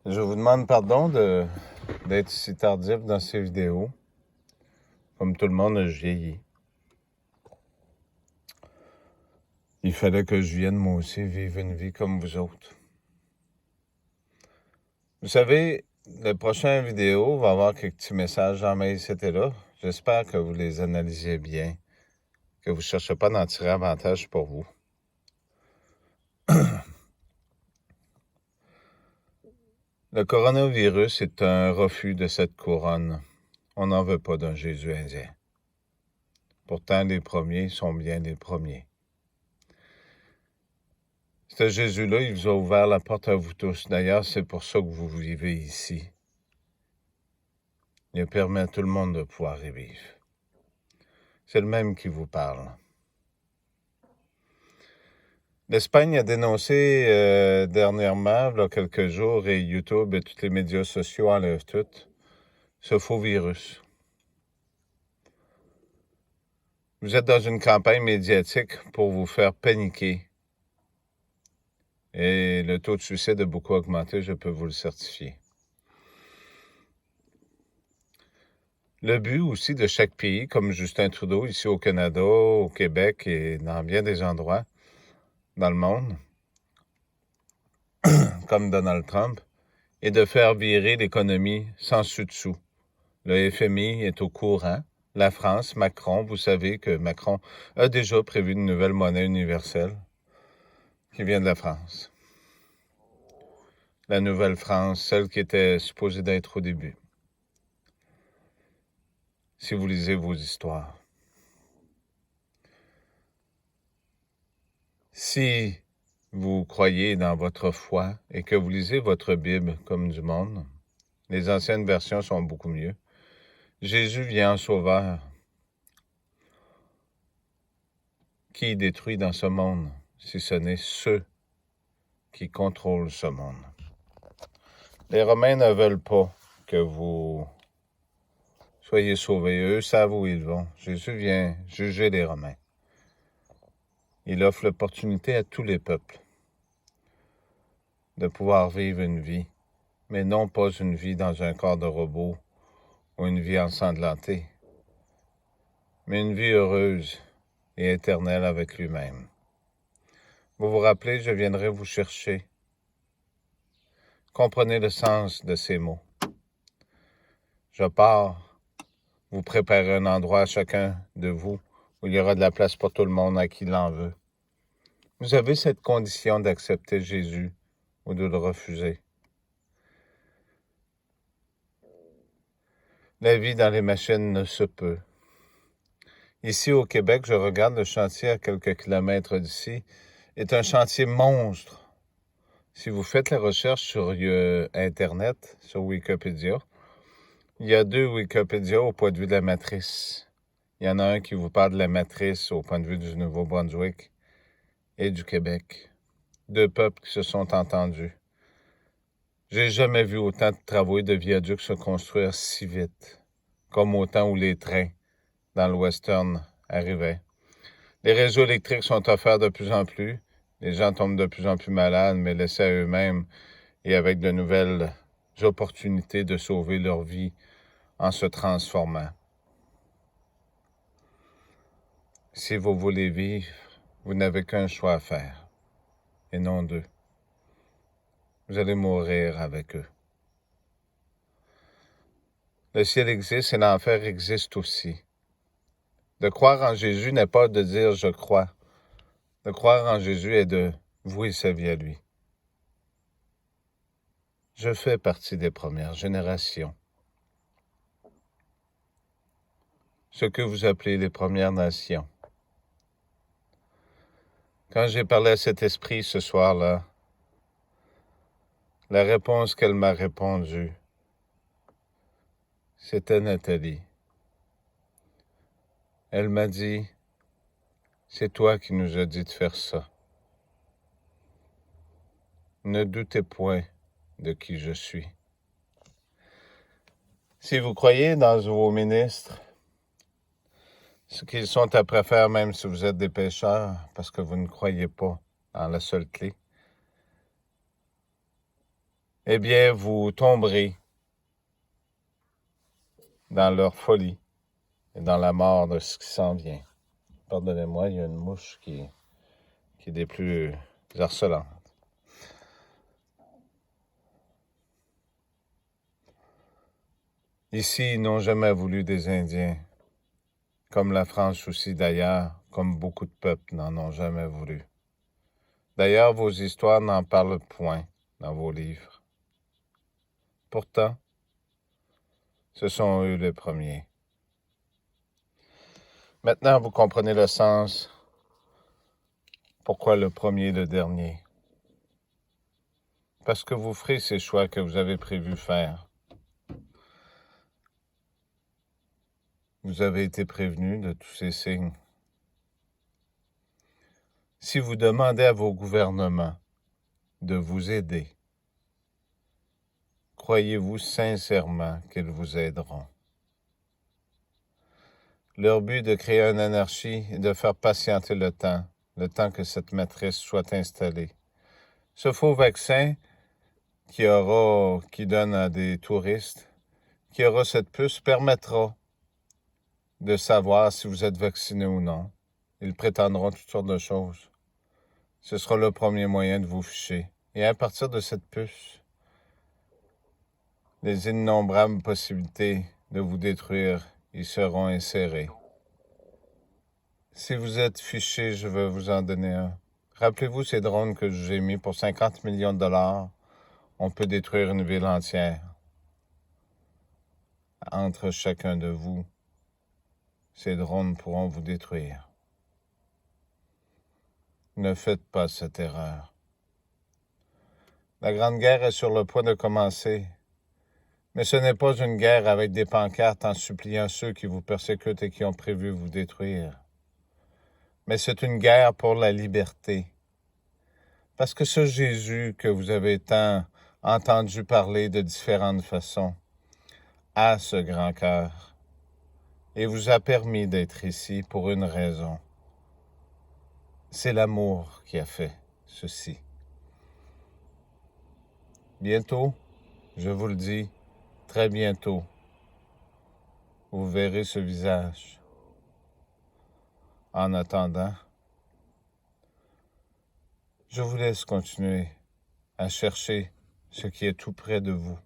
Je vous demande pardon d'être si tardif dans ces vidéos. Comme tout le monde, je vieillis. Il fallait que je vienne, moi aussi, vivre une vie comme vous autres. Vous savez, la prochaine vidéo va avoir quelques petits messages en mail, c'était là. J'espère que vous les analysez bien, que vous ne cherchez pas d'en tirer avantage pour vous. Le coronavirus est un refus de cette couronne. On n'en veut pas d'un Jésus indien. Pourtant, les premiers sont bien les premiers. Ce Jésus-là, il vous a ouvert la porte à vous tous. D'ailleurs, c'est pour ça que vous vivez ici. Il permet à tout le monde de pouvoir y vivre. C'est le même qui vous parle. L'Espagne a dénoncé dernièrement, il y a quelques jours, et YouTube et tous les médias sociaux enlèvent tout, ce faux virus. Vous êtes dans une campagne médiatique pour vous faire paniquer. Et le taux de suicide a beaucoup augmenté, je peux vous le certifier. Le but aussi de chaque pays, comme Justin Trudeau ici au Canada, au Québec et dans bien des endroits dans le monde, comme Donald Trump, est de faire virer l'économie sans dessus-dessous. Le FMI est au courant. La France, Macron, vous savez que Macron a déjà prévu une nouvelle monnaie universelle qui vient de la France. La nouvelle France, celle qui était supposée d'être au début. Si vous lisez vos histoires. Si vous croyez dans votre foi et que vous lisez votre Bible comme du monde, les anciennes versions sont beaucoup mieux. Jésus vient en sauveur. Qui détruit dans ce monde, si ce n'est ceux qui contrôlent ce monde? Les Romains ne veulent pas que vous soyez sauvés. Eux savent où ils vont. Jésus vient juger les Romains. Il offre l'opportunité à tous les peuples de pouvoir vivre une vie, mais non pas une vie dans un corps de robot ou une vie ensanglantée, mais une vie heureuse et éternelle avec lui-même. Vous vous rappelez, je viendrai vous chercher. Comprenez le sens de ces mots. Je pars, vous préparez un endroit à chacun de vous où il y aura de la place pour tout le monde à qui l'en veut. Vous avez cette condition d'accepter Jésus ou de le refuser. La vie dans les machines ne se peut. Ici au Québec, je regarde le chantier à quelques kilomètres d'ici, est un chantier monstre. Si vous faites la recherche sur Internet, sur Wikipédia, il y a 2 Wikipédia au point de vue de la matrice. Il y en a un qui vous parle de la matrice au point de vue du Nouveau-Brunswick et du Québec. 2 peuples qui se sont entendus. J'ai jamais vu autant de travaux et de viaducs se construire si vite, comme au temps où les trains dans le western arrivaient. Les réseaux électriques sont offerts de plus en plus. Les gens tombent de plus en plus malades, mais laissés à eux-mêmes et avec de nouvelles opportunités de sauver leur vie en se transformant. Si vous voulez vivre, vous n'avez qu'un choix à faire, et non 2. Vous allez mourir avec eux. Le ciel existe et l'enfer existe aussi. De croire en Jésus n'est pas de dire « je crois ». De croire en Jésus est de vouer sa vie à lui. Je fais partie des premières générations. Ce que vous appelez les Premières Nations. Quand j'ai parlé à cet esprit ce soir-là, la réponse qu'elle m'a répondue, c'était Nathalie. Elle m'a dit, c'est toi qui nous as dit de faire ça. Ne doutez point de qui je suis. Si vous croyez dans vos ministres, ce qu'ils sont aptes à faire, même si vous êtes des pécheurs, parce que vous ne croyez pas en la seule clé, eh bien, vous tomberez dans leur folie et dans la mort de ce qui s'en vient. Pardonnez-moi, il y a une mouche qui est des plus harcelantes. Ici, ils n'ont jamais voulu des Indiens, comme la France aussi d'ailleurs, comme beaucoup de peuples n'en ont jamais voulu. D'ailleurs, vos histoires n'en parlent point dans vos livres. Pourtant, ce sont eux les premiers. Maintenant, vous comprenez le sens. Pourquoi le premier le dernier? Parce que vous ferez ces choix que vous avez prévu faire. Vous avez été prévenu de tous ces signes. Si vous demandez à vos gouvernements de vous aider, croyez-vous sincèrement qu'ils vous aideront? Leur but est de créer une anarchie et de faire patienter le temps que cette matrice soit installée. Ce faux vaccin qui donne à des touristes, qui aura cette puce, permettra de savoir si vous êtes vacciné ou non. Ils prétendront toutes sortes de choses. Ce sera le premier moyen de vous ficher. Et à partir de cette puce, les innombrables possibilités de vous détruire y seront insérées. Si vous êtes fiché, je vais vous en donner un. Rappelez-vous ces drones que j'ai mis pour 50 millions de dollars. On peut détruire une ville entière. Entre chacun de vous, ces drones pourront vous détruire. Ne faites pas cette erreur. La Grande Guerre est sur le point de commencer. Mais ce n'est pas une guerre avec des pancartes en suppliant ceux qui vous persécutent et qui ont prévu vous détruire. Mais c'est une guerre pour la liberté. Parce que ce Jésus que vous avez tant entendu parler de différentes façons a ce grand cœur et vous a permis d'être ici pour une raison. C'est l'amour qui a fait ceci. Bientôt, je vous le dis, très bientôt, vous verrez ce visage. En attendant, je vous laisse continuer à chercher ce qui est tout près de vous.